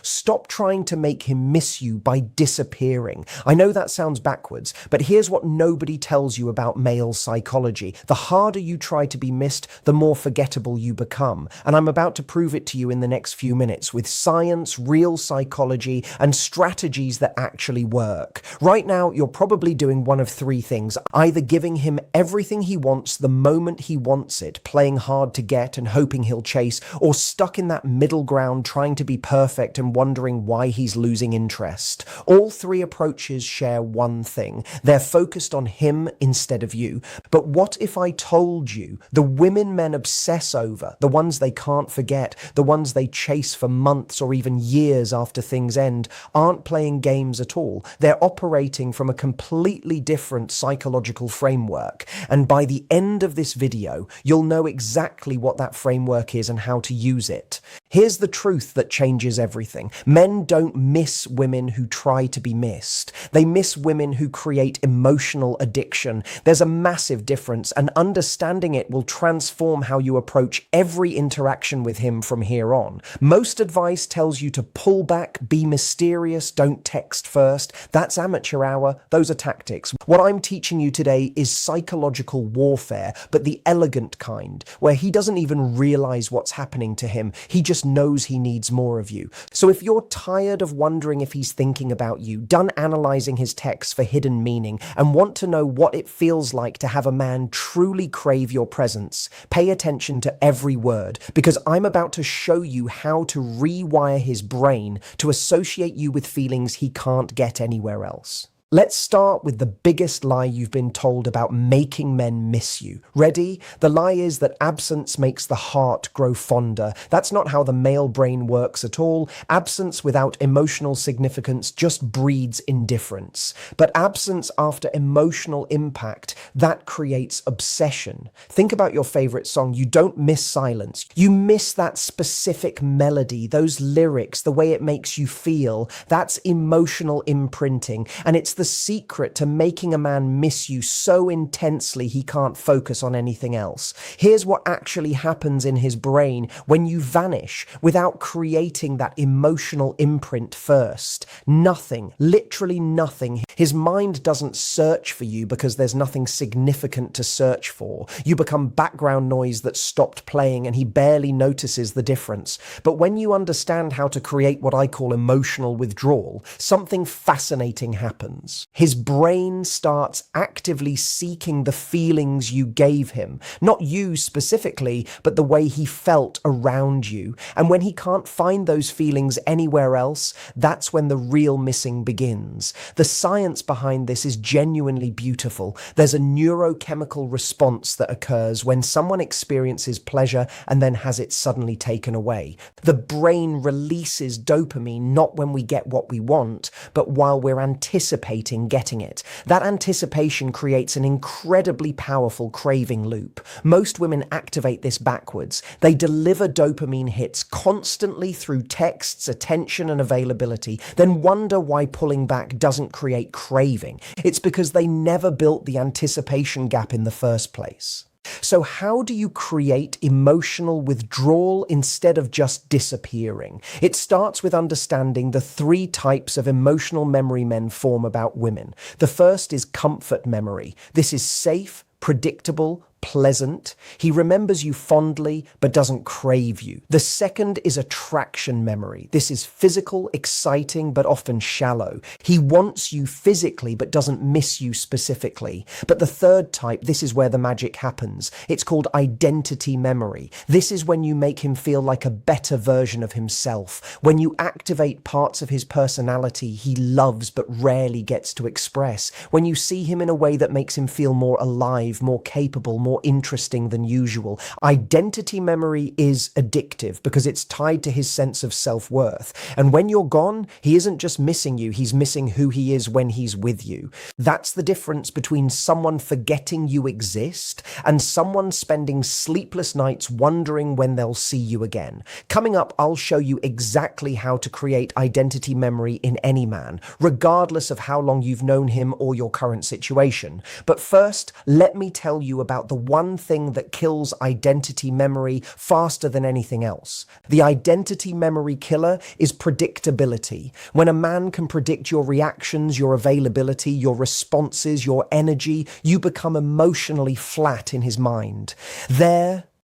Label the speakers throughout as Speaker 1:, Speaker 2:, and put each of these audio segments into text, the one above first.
Speaker 1: Stop trying to make him miss you by disappearing. I know that sounds backwards, but here's what nobody tells you about male psychology. The harder you try to be missed, the more forgettable you become. And I'm about to prove it to you in the next few minutes with science, real psychology, and strategies that actually work. Right now, you're probably doing one of three things: either giving him everything he wants the moment he wants it, playing hard to get and hoping he'll chase, or stuck in that middle ground trying to be perfect and wondering why he's losing interest. All three approaches share one thing: they're focused on him instead of you. But what if I told you the women men obsess over, the ones they can't forget, the ones they chase for months or even years after things end, aren't playing games at all? They're operating from a completely different psychological framework. And by the end of this video, you'll know exactly what that framework is and how to use it. Here's the truth that changes everything. Men don't miss women who try to be missed. They miss women who create emotional addiction. There's a massive difference, and understanding it will transform how you approach every interaction with him from here on. Most advice tells you to pull back, be mysterious, don't text first. That's amateur hour. Those are tactics. What I'm teaching you today is psychological warfare, but the elegant kind, where he doesn't even realize what's happening to him. He just knows he needs more of you. So if you're tired of wondering if he's thinking about you, done analyzing his texts for hidden meaning, and want to know what it feels like to have a man truly crave your presence, pay attention to every word, because I'm about to show you how to rewire his brain to associate you with feelings he can't get anywhere else. Let's start with the biggest lie you've been told about making men miss you. Ready? The lie is that absence makes the heart grow fonder. That's not how the male brain works at all. Absence without emotional significance just breeds indifference. But absence after emotional impact, that creates obsession. Think about your favorite song. You don't miss silence. You miss that specific melody, those lyrics, the way it makes you feel. That's emotional imprinting, and it's the secret to making a man miss you so intensely he can't focus on anything else. Here's what actually happens in his brain when you vanish without creating that emotional imprint first. Nothing, literally nothing. His mind doesn't search for you because there's nothing significant to search for. You become background noise that stopped playing and he barely notices the difference. But when you understand how to create what I call emotional withdrawal, something fascinating happens. His brain starts actively seeking the feelings you gave him, not you specifically, but the way he felt around you. And when he can't find those feelings anywhere else, that's when the real missing begins. The science behind this is genuinely beautiful. There's a neurochemical response that occurs when someone experiences pleasure and then has it suddenly taken away. The brain releases dopamine not when we get what we want, but while we're anticipating getting it. That anticipation creates an incredibly powerful craving loop. Most women activate this backwards. They deliver dopamine hits constantly through texts, attention, and availability, then wonder why pulling back doesn't create craving. It's because they never built the anticipation gap in the first place. So how do you create emotional withdrawal instead of just disappearing? It starts with understanding the three types of emotional memory men form about women. The first is comfort memory. This is safe, predictable, pleasant. He remembers you fondly, but doesn't crave you. The second is attraction memory. This is physical, exciting, but often shallow. He wants you physically, but doesn't miss you specifically. But the third type, this is where the magic happens. It's called identity memory. This is when you make him feel like a better version of himself. When you activate parts of his personality he loves, but rarely gets to express. When you see him in a way that makes him feel more alive, more capable, more interesting than usual. Identity memory is addictive because it's tied to his sense of self-worth. And when you're gone, he isn't just missing you, he's missing who he is when he's with you. That's the difference between someone forgetting you exist and someone spending sleepless nights wondering when they'll see you again. Coming up, I'll show you exactly how to create identity memory in any man, regardless of how long you've known him or your current situation. But first, let me tell you about the the one thing that kills identity memory faster than anything else. The identity memory killer is predictability. When a man can predict your reactions, your availability, your responses, your energy, you become emotionally flat in his mind.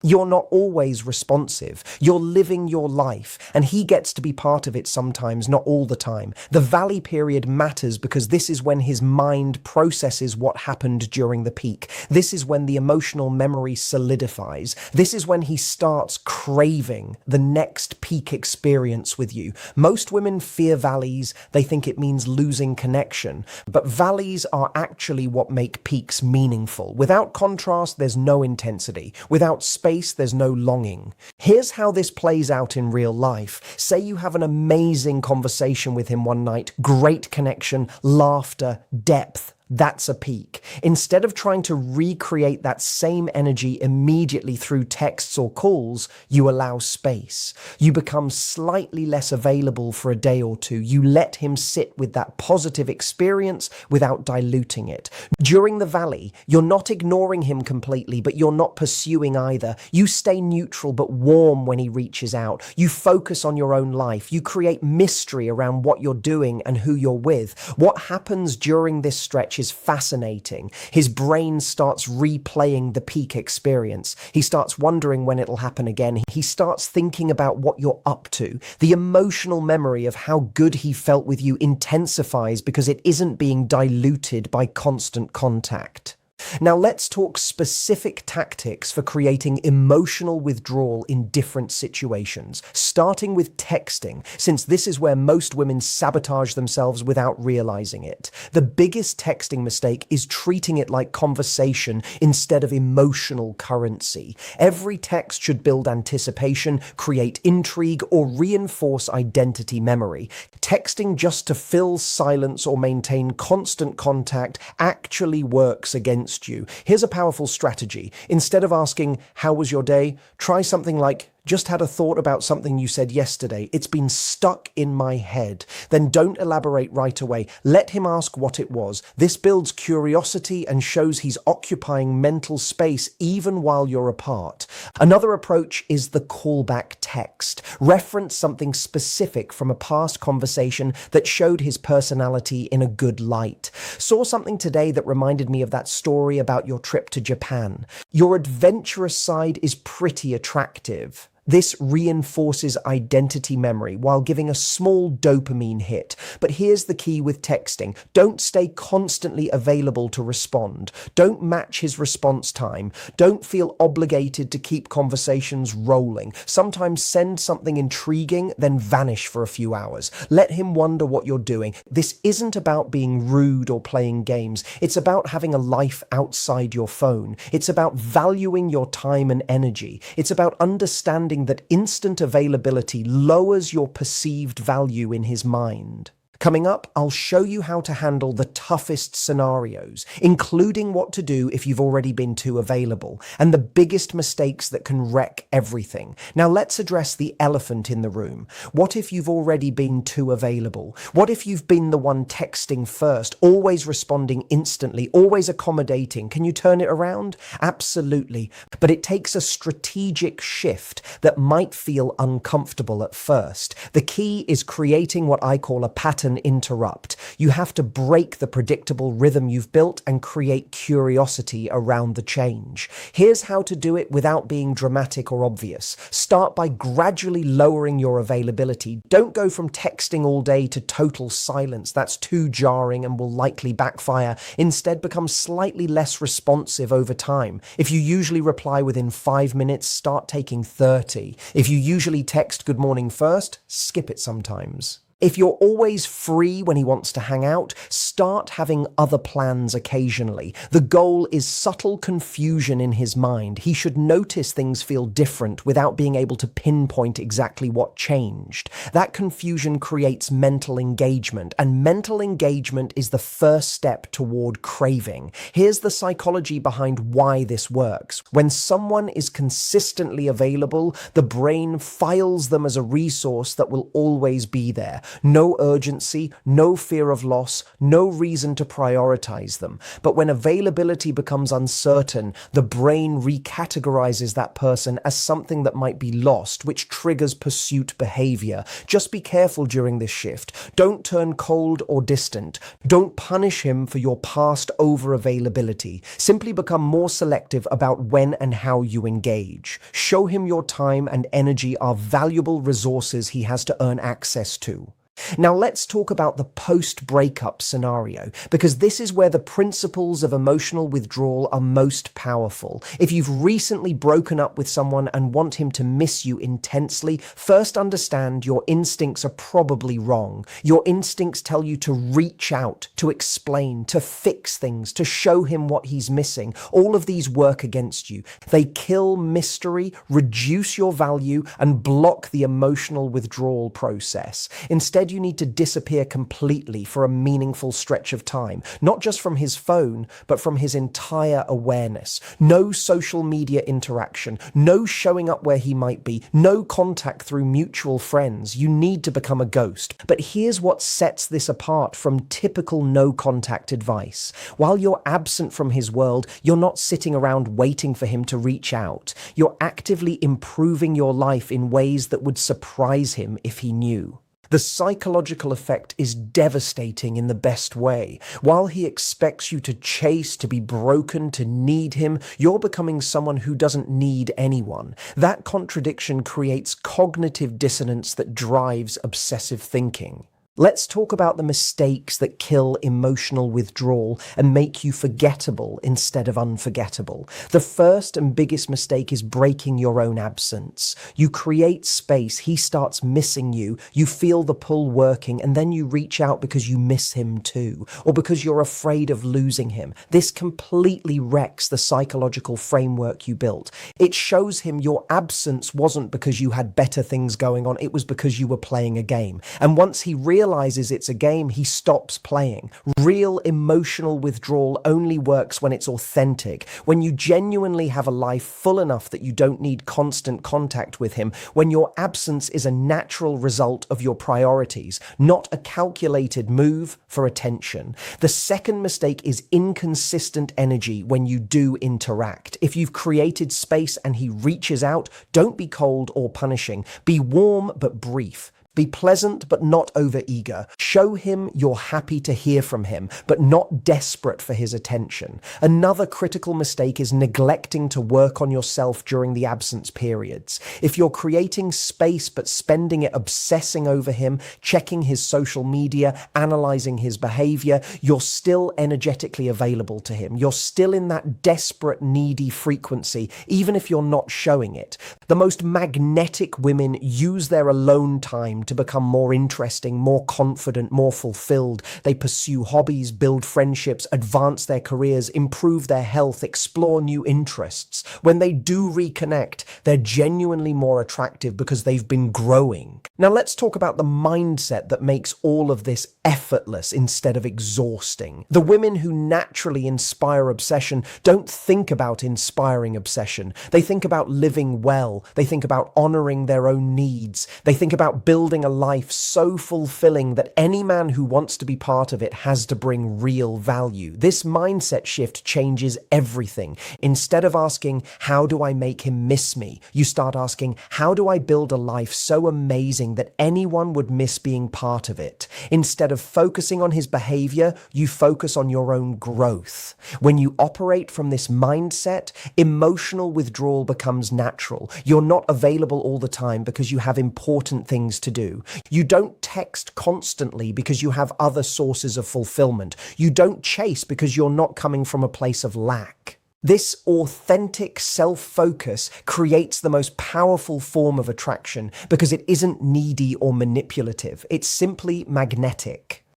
Speaker 1: You're not always responsive. You're living your life, and he gets to be part of it sometimes, not all the time. The valley period matters because this is when his mind processes what happened during the peak. This is when the emotional memory solidifies. This is when he starts craving the next peak experience with you. Most women fear valleys. They think it means losing connection. But valleys are actually what make peaks meaningful. Without contrast, there's no intensity. Without space, there's no longing. Here's how this plays out in real life. Say you have an amazing conversation with him one night, great connection, laughter, depth. That's a peak. Instead of trying to recreate that same energy immediately through texts or calls, you allow space. You become slightly less available for a day or two. You let him sit with that positive experience without diluting it. During the valley, you're not ignoring him completely, but you're not pursuing either. You stay neutral but warm when he reaches out. You focus on your own life. You create mystery around what you're doing and who you're with. What happens during this stretch is fascinating. His brain starts replaying the peak experience. He starts wondering when it'll happen again. He starts thinking about what you're up to. The emotional memory of how good he felt with you intensifies because it isn't being diluted by constant contact. Now let's talk specific tactics for creating emotional withdrawal in different situations, starting with texting, since this is where most women sabotage themselves without realizing it. The biggest texting mistake is treating it like conversation instead of emotional currency. Every text should build anticipation, create intrigue, or reinforce identity memory. Texting just to fill silence or maintain constant contact actually works against you. Here's a powerful strategy. Instead of asking, "How was your day?" try something like, "Just had a thought about something you said yesterday. It's been stuck in my head." Then don't elaborate right away. Let him ask what it was. This builds curiosity and shows he's occupying mental space even while you're apart. Another approach is the callback text. Reference something specific from a past conversation that showed his personality in a good light. Saw something today that reminded me of that story about your trip to Japan. Your adventurous side is pretty attractive. This reinforces identity memory while giving a small dopamine hit. But here's the key with texting. Don't stay constantly available to respond. Don't match his response time. Don't feel obligated to keep conversations rolling. Sometimes send something intriguing, then vanish for a few hours. Let him wonder what you're doing. This isn't about being rude or playing games. It's about having a life outside your phone. It's about valuing your time and energy. It's about understanding that instant availability lowers your perceived value in his mind. Coming up, I'll show you how to handle the toughest scenarios, including what to do if you've already been too available, and the biggest mistakes that can wreck everything. Now let's address the elephant in the room. What if you've already been too available? What if you've been the one texting first, always responding instantly, always accommodating? Can you turn it around? Absolutely. But it takes a strategic shift that might feel uncomfortable at first. The key is creating what I call a pattern interrupt. You have to break the predictable rhythm you've built and create curiosity around the change. Here's how to do it without being dramatic or obvious. Start by gradually lowering your availability. Don't go from texting all day to total silence. That's too jarring and will likely backfire. Instead, become slightly less responsive over time. If you usually reply within 5 minutes, start taking 30. If you usually text good morning first, skip it sometimes. If you're always free when he wants to hang out, start having other plans occasionally. The goal is subtle confusion in his mind. He should notice things feel different without being able to pinpoint exactly what changed. That confusion creates mental engagement, and mental engagement is the first step toward craving. Here's the psychology behind why this works. When someone is consistently available, the brain files them as a resource that will always be there. No urgency, no fear of loss, no reason to prioritize them. But when availability becomes uncertain, the brain recategorizes that person as something that might be lost, which triggers pursuit behavior. Just be careful during this shift. Don't turn cold or distant. Don't punish him for your past over-availability. Simply become more selective about when and how you engage. Show him your time and energy are valuable resources he has to earn access to. Now let's talk about the post-breakup scenario, because this is where the principles of emotional withdrawal are most powerful. If you've recently broken up with someone and want him to miss you intensely, first understand your instincts are probably wrong. Your instincts tell you to reach out, to explain, to fix things, to show him what he's missing. All of these work against you. They kill mystery, reduce your value, and block the emotional withdrawal process. Instead, you need to disappear completely for a meaningful stretch of time, not just from his phone, but from his entire awareness. No social media interaction, no showing up where he might be, no contact through mutual friends. You need to become a ghost. But here's what sets this apart from typical no-contact advice. While you're absent from his world, you're not sitting around waiting for him to reach out. You're actively improving your life in ways that would surprise him if he knew. The psychological effect is devastating in the best way. While he expects you to chase, to be broken, to need him, you're becoming someone who doesn't need anyone. That contradiction creates cognitive dissonance that drives obsessive thinking. Let's talk about the mistakes that kill emotional withdrawal and make you forgettable instead of unforgettable. The first and biggest mistake is breaking your own absence. You create space, he starts missing you, you feel the pull working, and then you reach out because you miss him too, or because you're afraid of losing him. This completely wrecks the psychological framework you built. It shows him your absence wasn't because you had better things going on, it was because you were playing a game. And once he realizes it's a game, he stops playing. Real emotional withdrawal only works when it's authentic, when you genuinely have a life full enough that you don't need constant contact with him, when your absence is a natural result of your priorities, not a calculated move for attention. The second mistake is inconsistent energy when you do interact. If you've created space and he reaches out, don't be cold or punishing. Be warm but brief. Be pleasant, but not overeager. Show him you're happy to hear from him, but not desperate for his attention. Another critical mistake is neglecting to work on yourself during the absence periods. If you're creating space but spending it obsessing over him, checking his social media, analyzing his behavior, you're still energetically available to him. You're still in that desperate, needy frequency, even if you're not showing it. The most magnetic women use their alone time to become more interesting, more confident, more fulfilled. They pursue hobbies, build friendships, advance their careers, improve their health, explore new interests. When they do reconnect, they're genuinely more attractive because they've been growing. Now let's talk about the mindset that makes all of this effortless instead of exhausting. The women who naturally inspire obsession don't think about inspiring obsession. They think about living well. They think about honoring their own needs. They think about building a life so fulfilling that any man who wants to be part of it has to bring real value. This mindset shift changes everything. Instead of asking, how do I make him miss me? You start asking, how do I build a life so amazing that anyone would miss being part of it? Instead of focusing on his behavior, you focus on your own growth. When you operate from this mindset, emotional withdrawal becomes natural. You're not available all the time because you have important things to do. You don't text constantly because you have other sources of fulfillment. You don't chase because you're not coming from a place of lack. This authentic self-focus creates the most powerful form of attraction because it isn't needy or manipulative. It's simply magnetic.